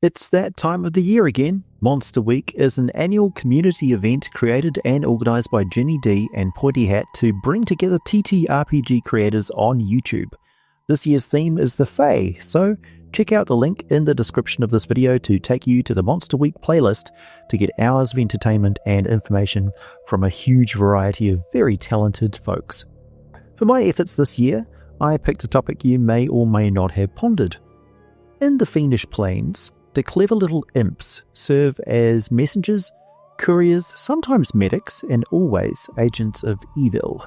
It's that time of the year again. Monster Week is an annual community event created and organised by Ginny D and Pointy to bring together TTRPG creators on YouTube. This year's theme is the Fae, so check out the link in the description of this video to take you to the Monster Week playlist to get hours of entertainment and information from a huge variety of very talented folks. For my efforts this year, I picked a topic you may or may not have pondered. In the Fiendish Plains, the clever little imps serve as messengers, couriers, sometimes medics, and always agents of evil.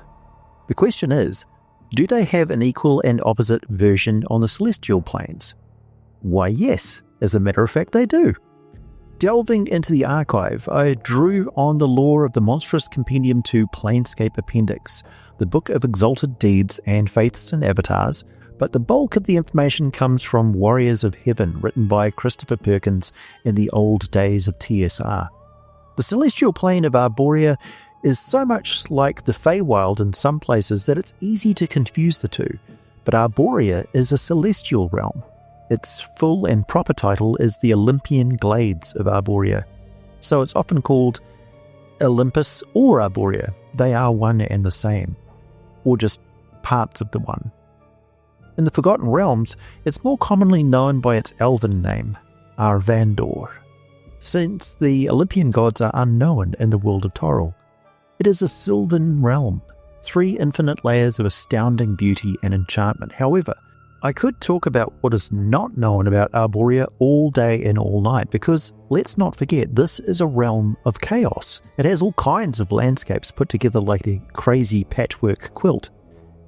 The question is, do they have an equal and opposite version on the celestial planes? Why yes, as a matter of fact they do. Delving into the archive, I drew on the lore of the monstrous compendium to Planescape Appendix, the book of exalted deeds and faiths and avatars, but the bulk of the information comes from Warriors of Heaven, written by Christopher Perkins in the old days of TSR. The celestial plane of Arborea is so much like the Feywild in some places that it's easy to confuse the two, but Arborea is a celestial realm. Its full and proper title is the Olympian Glades of Arborea, so it's often called Olympus or Arborea. They are one and the same, or just parts of the one. In the Forgotten Realms, it's more commonly known by its elven name, Arvandor, since the Olympian gods are unknown in the world of Toril. It is a sylvan realm, 3 infinite layers of astounding beauty and enchantment. However, I could talk about what is not known about Arborea all day and all night, because let's not forget, this is a realm of chaos. It has all kinds of landscapes put together like a crazy patchwork quilt.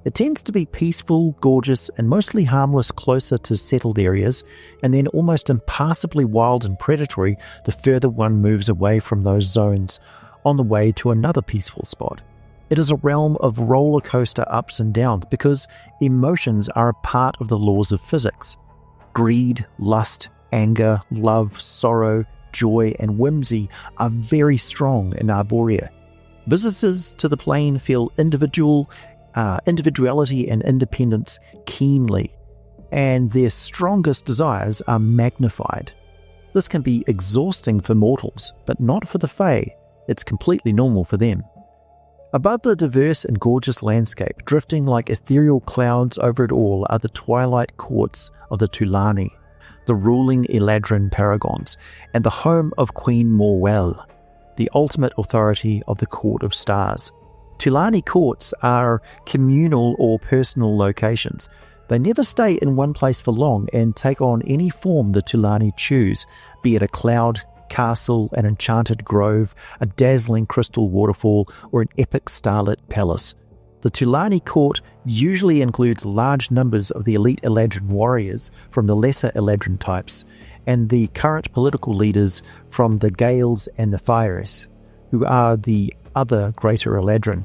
It tends to be peaceful, gorgeous, and mostly harmless closer to settled areas, and then almost impassably wild and predatory the further one moves away from those zones on the way to another peaceful spot. It is a realm of roller coaster ups and downs because emotions are a part of the laws of physics. Greed, lust, anger, love, sorrow, joy, and whimsy are very strong in Arborea. Visitors to the plane feel individuality and independence keenly, and their strongest desires are magnified. This can be exhausting for mortals, but not for the Fae. It's completely normal for them. Above the diverse and gorgeous landscape, drifting like ethereal clouds over it all, are the twilight courts of the Tulani, the ruling Eladrin paragons, and the home of Queen Morwell, the ultimate authority of the Court of Stars. Tulani courts are communal or personal locations. They never stay in one place for long and take on any form the Tulani choose, be it a cloud, castle, an enchanted grove, a dazzling crystal waterfall, or an epic starlit palace. The Tulani court usually includes large numbers of the elite Eladrin warriors from the lesser Eladrin types, and the current political leaders from the Gales and the Fires, who are the other greater Eladrin.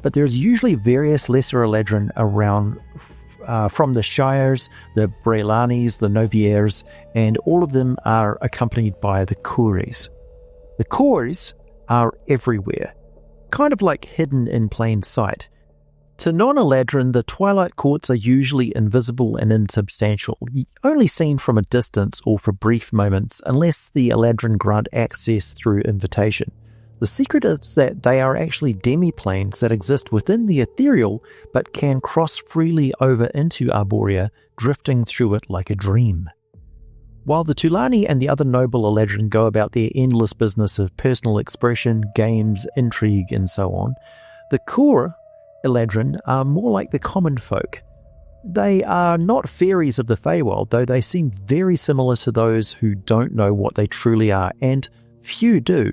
But there's usually various lesser Eladrin around from the Shires, the Brelanis, the Noviers, and all of them are accompanied by the Coures. The Coures are everywhere, kind of like hidden in plain sight. To non-Eladrin, the Twilight Courts are usually invisible and insubstantial, only seen from a distance or for brief moments, unless the Eladrin grant access through invitation. The secret is that they are actually demi-planes that exist within the Ethereal, but can cross freely over into Arborea, drifting through it like a dream. While the Tulani and the other noble Eladrin go about their endless business of personal expression, games, intrigue, and so on, the Coure Eladrin are more like the common folk. They are not fairies of the Feywild, though they seem very similar to those who don't know what they truly are, and few do.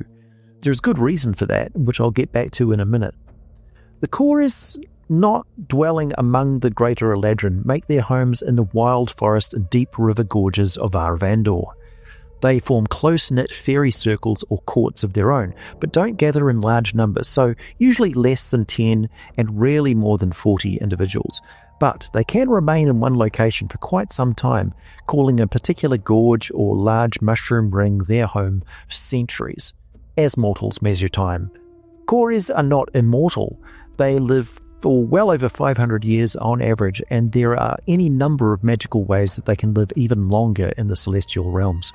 There's good reason for that, which I'll get back to in a minute. The Coures, not dwelling among the greater Eladrin, make their homes in the wild forest and deep river gorges of Arvandor. They form close-knit fairy circles or courts of their own, but don't gather in large numbers, so usually less than 10 and rarely more than 40 individuals. But they can remain in one location for quite some time, calling a particular gorge or large mushroom ring their home for centuries. As mortals measure time. Coures are not immortal. They live for well over 500 years on average, and there are any number of magical ways that they can live even longer in the celestial realms.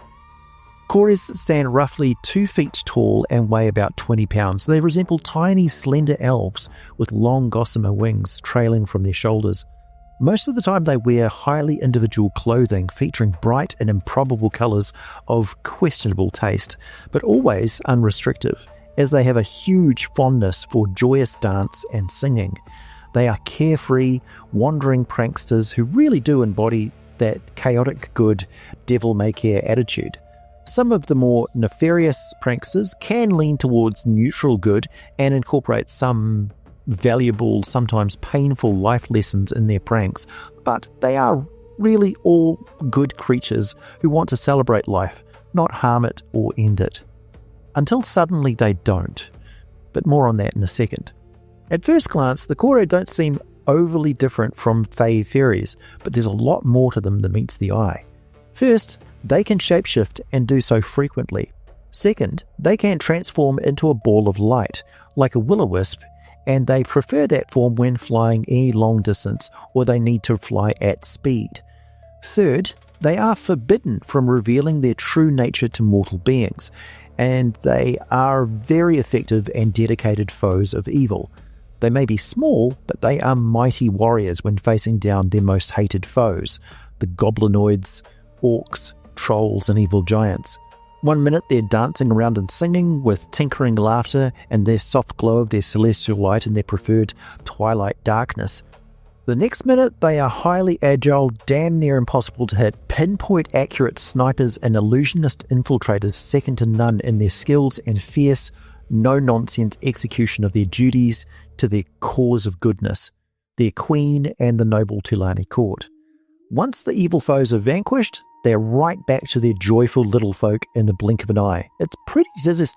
Coures stand roughly 2 feet tall and weigh about 20 pounds. They resemble tiny, slender elves with long gossamer wings trailing from their shoulders. Most of the time they wear highly individual clothing featuring bright and improbable colours of questionable taste, but always unrestrictive, as they have a huge fondness for joyous dance and singing. They are carefree, wandering pranksters who really do embody that chaotic good, devil-may-care attitude. Some of the more nefarious pranksters can lean towards neutral good and incorporate some valuable, sometimes painful life lessons in their pranks, but they are really all good creatures who want to celebrate life, not harm it or end it. Until suddenly they don't, but more on that in a second. At first glance, the Coure don't seem overly different from Fey fairies, but there's a lot more to them than meets the eye. First, they can shapeshift and do so frequently. Second, they can transform into a ball of light, like a will-o-wisp, and they prefer that form when flying any long distance or they need to fly at speed. Third, they are forbidden from revealing their true nature to mortal beings, and they are very effective and dedicated foes of evil. They may be small, but they are mighty warriors when facing down their most hated foes, the goblinoids, orcs, trolls, and evil giants. One minute they're dancing around and singing with tinkering laughter and their soft glow of their celestial light and their preferred twilight darkness. The next minute they are highly agile, damn near impossible to hit, pinpoint accurate snipers and illusionist infiltrators second to none in their skills and fierce, no-nonsense execution of their duties to their cause of goodness, their queen and the noble Tulane court. Once the evil foes are vanquished, they're right back to their joyful little folk in the blink of an eye. It's pretty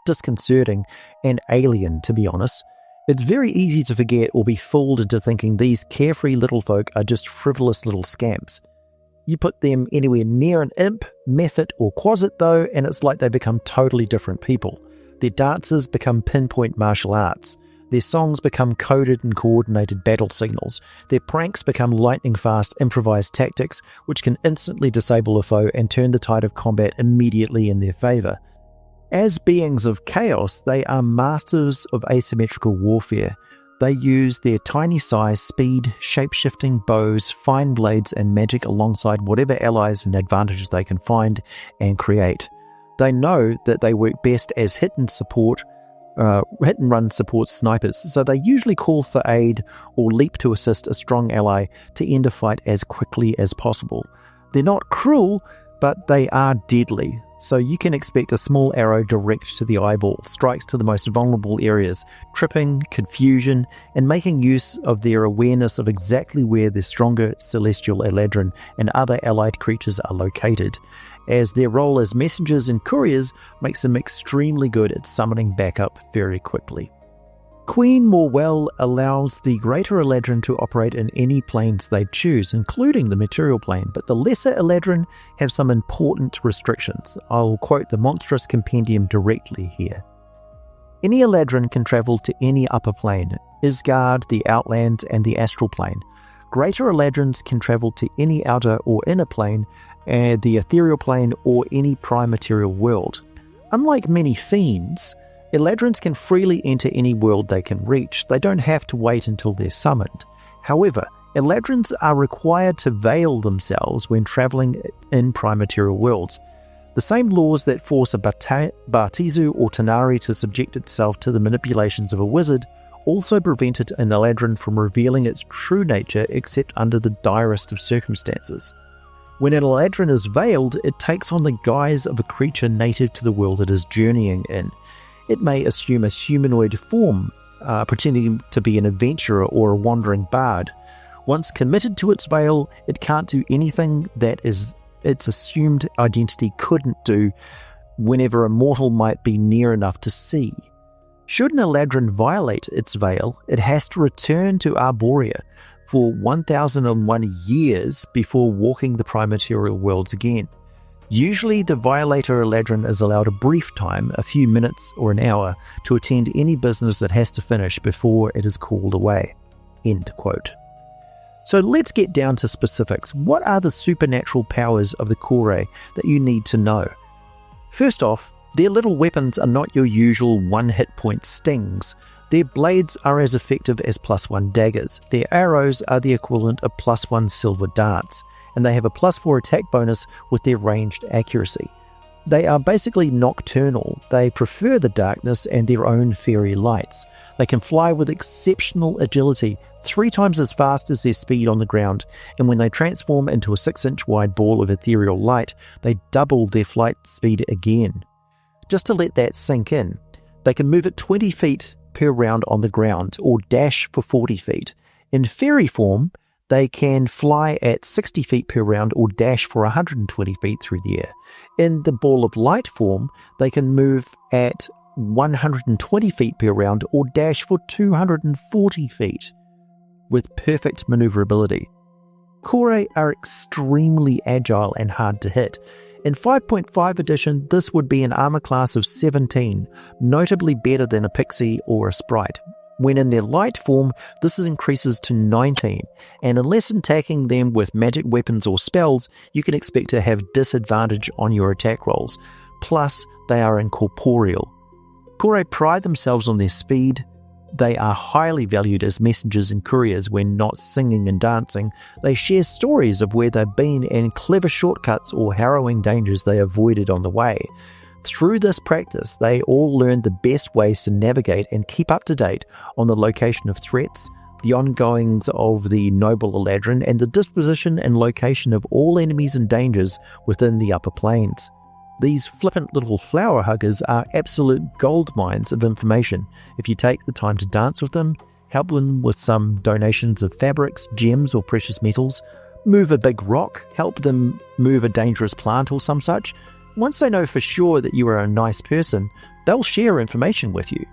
disconcerting and alien, to be honest. It's very easy to forget or be fooled into thinking these carefree little folk are just frivolous little scamps. You put them anywhere near an imp, mephit, or quasit though, and it's like they become totally different people. Their dances become pinpoint martial arts. Their songs become coded and coordinated battle signals. Their pranks become lightning-fast improvised tactics which can instantly disable a foe and turn the tide of combat immediately in their favour. As beings of chaos, they are masters of asymmetrical warfare. They use their tiny size, speed, shape-shifting bows, fine blades, and magic alongside whatever allies and advantages they can find and create. They know that they work best as hit-and-run support snipers, so they usually call for aid or leap to assist a strong ally to end a fight as quickly as possible. They're not cruel, but they are deadly, so you can expect a small arrow direct to the eyeball, strikes to the most vulnerable areas, tripping, confusion, and making use of their awareness of exactly where the stronger celestial Eladrin and other allied creatures are located, as their role as messengers and couriers makes them extremely good at summoning backup very quickly. Queen Morwell allows the greater Eladrin to operate in any planes they choose, including the material plane, but the lesser Eladrin have some important restrictions. I'll quote the monstrous compendium directly here. Any Eladrin can travel to any upper plane, Isgard, the Outlands, and the Astral Plane. Greater Eladrins can travel to any outer or inner plane, and the Ethereal Plane, or any prime material world. Unlike many fiends, Eladrins can freely enter any world they can reach. They don't have to wait until they're summoned. However, Eladrins are required to veil themselves when traveling in prime material worlds. The same laws that force a Bartizu or Tanari to subject itself to the manipulations of a wizard also prevented an Eladrin from revealing its true nature except under the direst of circumstances. When an Eladrin is veiled, it takes on the guise of a creature native to the world it is journeying in. It may assume a humanoid form, pretending to be an adventurer or a wandering bard. Once committed to its veil, it can't do anything that its assumed identity couldn't do whenever a mortal might be near enough to see. Should an Eladrin violate its veil, it has to return to Arborea for 1001 years before walking the prime material worlds again. Usually the violator Eladrin is allowed a brief time, a few minutes or an hour, to attend any business it has to finish before it is called away. End quote. So let's get down to specifics. What are the supernatural powers of the Coure that you need to know? First off, their little weapons are not your usual one hit point stings. Their blades are as effective as +1 daggers. Their arrows are the equivalent of +1 silver darts, and they have a +4 attack bonus with their ranged accuracy. They are basically nocturnal. They prefer the darkness and their own fairy lights. They can fly with exceptional agility, 3 times as fast as their speed on the ground, and when they transform into a 6-inch wide ball of ethereal light, they double their flight speed again. Just to let that sink in, they can move at 20 feet per round on the ground, or dash for 40 feet. In fairy form, they can fly at 60 feet per round or dash for 120 feet through the air. In the ball of light form, they can move at 120 feet per round or dash for 240 feet with perfect maneuverability. Coure are extremely agile and hard to hit. In 5.5 edition, this would be an armor class of 17, notably better than a pixie or a sprite. When in their light form, this increases to 19, and unless attacking them with magic weapons or spells, you can expect to have disadvantage on your attack rolls. Plus, they are incorporeal. Coure pride themselves on their speed. They are highly valued as messengers and couriers when not singing and dancing. They share stories of where they've been and clever shortcuts or harrowing dangers they avoided on the way. Through this practice, they all learn the best ways to navigate and keep up to date on the location of threats, the ongoings of the noble Eladrin, and the disposition and location of all enemies and dangers within the upper planes. These flippant little flower huggers are absolute gold mines of information if you take the time to dance with them, help them with some donations of fabrics, gems or precious metals, move a big rock, help them move a dangerous plant or some such. Once they know for sure that you are a nice person, they'll share information with you.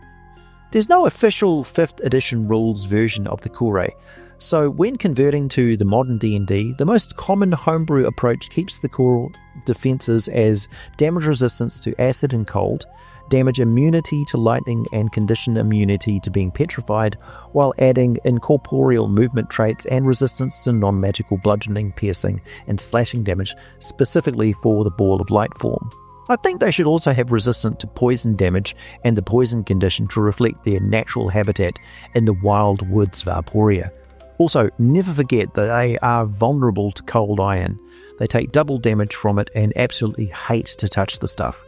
There's no official 5th edition rules version of the Coure, so when converting to the modern D&D, the most common homebrew approach keeps the core defenses as damage resistance to acid and cold, damage immunity to lightning and condition immunity to being petrified, while adding incorporeal movement traits and resistance to non-magical bludgeoning, piercing, and slashing damage specifically for the ball of light form. I think they should also have resistance to poison damage and the poison condition to reflect their natural habitat in the wild woods of Arborea. Also, never forget that they are vulnerable to cold iron. They take double damage from it and absolutely hate to touch the stuff.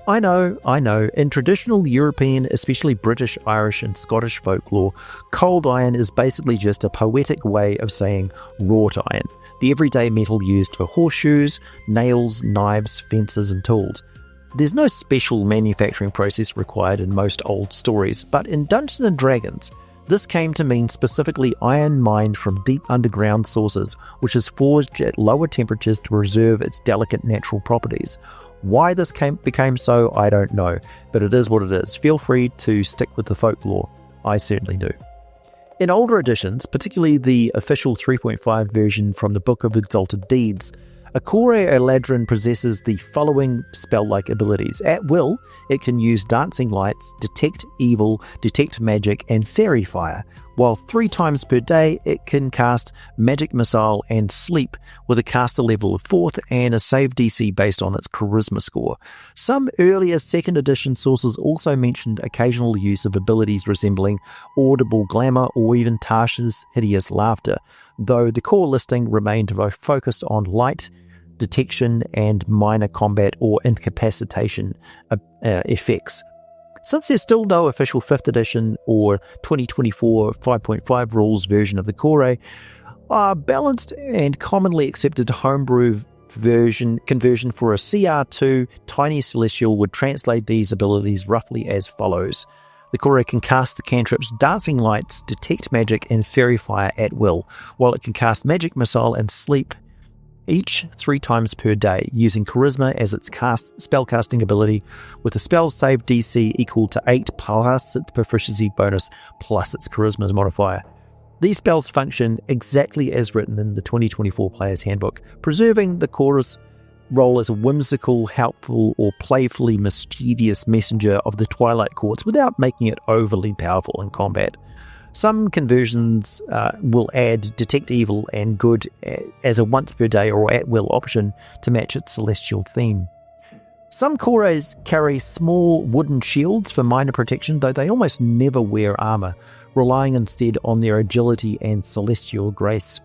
I know, in traditional European, especially British, Irish and Scottish folklore, cold iron is basically just a poetic way of saying wrought iron, the everyday metal used for horseshoes, nails, knives, fences and tools. There's no special manufacturing process required in most old stories, but in Dungeons & Dragons, this came to mean specifically iron mined from deep underground sources, which is forged at lower temperatures to preserve its delicate natural properties. Why this became so, I don't know, but it is what it is. Feel free to stick with the folklore. I certainly do. In older editions, particularly the official 3.5 version from the Book of Exalted Deeds, a Coure Eladrin possesses the following spell-like abilities. At will, it can use dancing lights, detect evil, detect magic, and fairy fire, while 3 times per day it can cast magic missile and sleep with a caster level of 4th and a save DC based on its charisma score. Some earlier 2nd edition sources also mentioned occasional use of abilities resembling audible glamour or even Tasha's hideous laughter, though the core listing remained both focused on light, detection, and minor combat or incapacitation effects. Since there's still no official 5th edition or 2024 5.5 rules version of the Coure, a balanced and commonly accepted homebrew conversion for a CR2 Tiny Celestial would translate these abilities roughly as follows. The Coure can cast the cantrips Dancing Lights, Detect Magic, and Fairy Fire at will, while it can cast Magic Missile and Sleep each 3 times per day, using Charisma as its spellcasting ability, with a spell save DC equal to 8 plus its proficiency bonus plus its Charisma modifier. These spells function exactly as written in the 2024 Player's Handbook, preserving the Coure's role as a whimsical, helpful, or playfully mischievous messenger of the Twilight Courts without making it overly powerful in combat. Some conversions will add Detect Evil and Good as a once per day or at will option to match its celestial theme. Some Coures carry small wooden shields for minor protection, though they almost never wear armour, relying instead on their agility and celestial grace.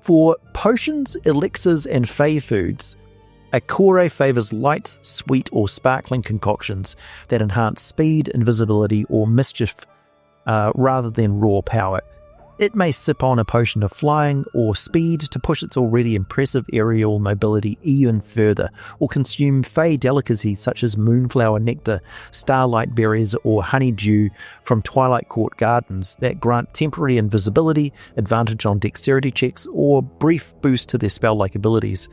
For potions, elixirs and fey foods, a Coure favours light, sweet or sparkling concoctions that enhance speed, invisibility or mischief rather than raw power. It may sip on a potion of flying or speed to push its already impressive aerial mobility even further, or consume fey delicacies such as moonflower nectar, starlight berries or honeydew from Twilight Court gardens that grant temporary invisibility, advantage on dexterity checks, or brief boost to their spell-like abilities.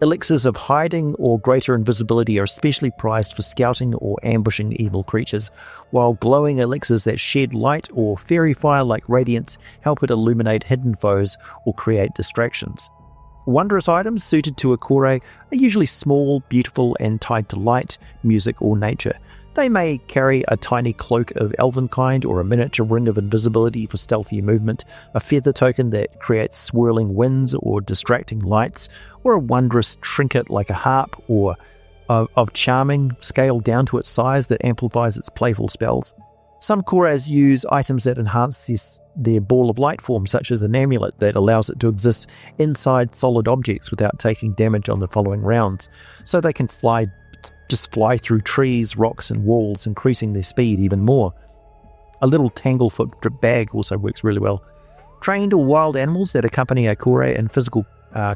Elixirs of hiding or greater invisibility are especially prized for scouting or ambushing evil creatures, while glowing elixirs that shed light or fairy fire-like radiance help it illuminate hidden foes or create distractions. Wondrous items suited to a Coure are usually small, beautiful, and tied to light, music, or nature. They may carry a tiny cloak of elvenkind or a miniature ring of invisibility for stealthier movement, a feather token that creates swirling winds or distracting lights, or a wondrous trinket like a harp or of charming, scaled down to its size that amplifies its playful spells. Some Coures use items that enhance their ball of light form, such as an amulet that allows it to exist inside solid objects without taking damage on the following rounds, so they can fly through trees, rocks and walls, increasing their speed even more. A little tanglefoot bag also works really well. Trained or wild animals that accompany a Coure in physical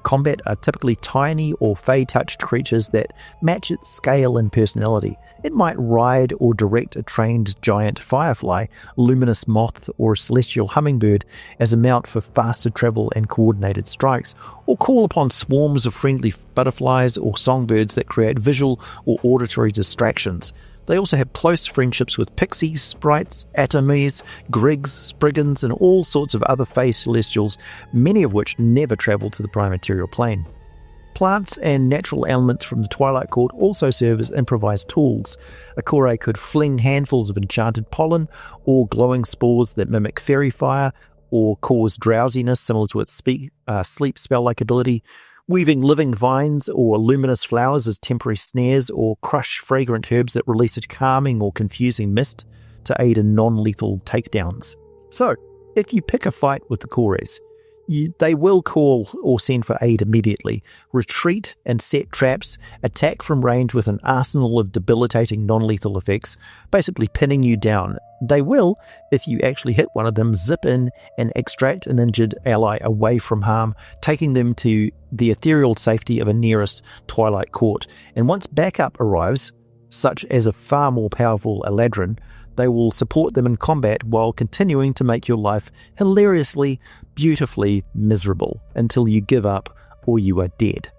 combat are typically tiny or fey-touched creatures that match its scale and personality. It might ride or direct a trained giant firefly, luminous moth or celestial hummingbird as a mount for faster travel and coordinated strikes, or call upon swarms of friendly butterflies or songbirds that create visual or auditory distractions. They also have close friendships with pixies, sprites, atomies, grigs, spriggans, and all sorts of other fey celestials, many of which never travel to the prime material plane. Plants and natural elements from the Twilight Court also serve as improvised tools. A Coure could fling handfuls of enchanted pollen, or glowing spores that mimic fairy fire, or cause drowsiness similar to its sleep spell-like ability, weaving living vines or luminous flowers as temporary snares, or crush fragrant herbs that release a calming or confusing mist to aid in non-lethal takedowns. So, if you pick a fight with the Coures, they will call or send for aid immediately, retreat and set traps, attack from range with an arsenal of debilitating non-lethal effects, basically pinning you down. They will, if you actually hit one of them, zip in and extract an injured ally away from harm, taking them to the ethereal safety of a nearest Twilight Court. And once backup arrives, such as a far more powerful Eladrin, they will support them in combat while continuing to make your life hilariously, beautifully miserable until you give up or you are dead.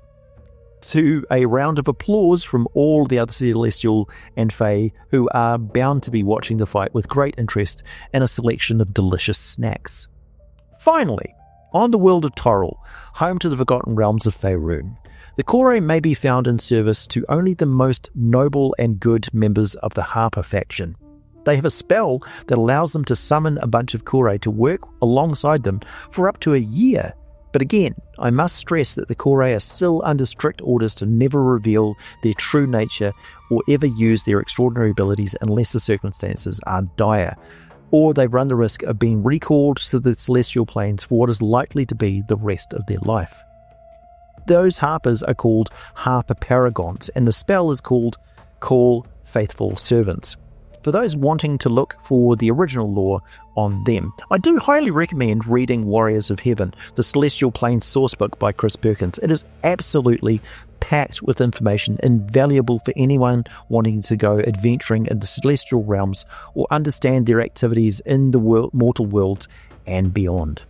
To a round of applause from all the other Celestial and Fey who are bound to be watching the fight with great interest and a selection of delicious snacks. Finally, on the world of Toril, home to the Forgotten Realms of Faerun, the Coure may be found in service to only the most noble and good members of the Harper faction. They have a spell that allows them to summon a bunch of Coure to work alongside them for up to a year. But again, I must stress that the Coure are still under strict orders to never reveal their true nature or ever use their extraordinary abilities unless the circumstances are dire, or they run the risk of being recalled to the celestial planes for what is likely to be the rest of their life. Those Harpers are called Harper Paragons, and the spell is called Call Faithful Servants. For those wanting to look for the original lore on them, I do highly recommend reading Warriors of Heaven, the Celestial Planes sourcebook by Chris Perkins. It is absolutely packed with information invaluable for anyone wanting to go adventuring in the celestial realms or understand their activities in the mortal worlds and beyond.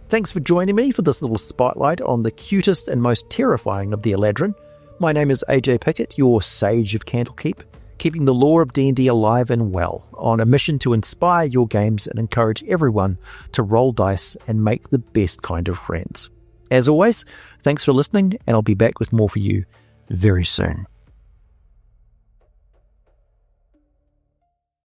Thanks for joining me for this little spotlight on the cutest and most terrifying of the Eladrin. My name is AJ Pickett, your Sage of Candlekeep, keeping the lore of D&D alive and well, on a mission to inspire your games and encourage everyone to roll dice and make the best kind of friends. As always, thanks for listening, and I'll be back with more for you very soon.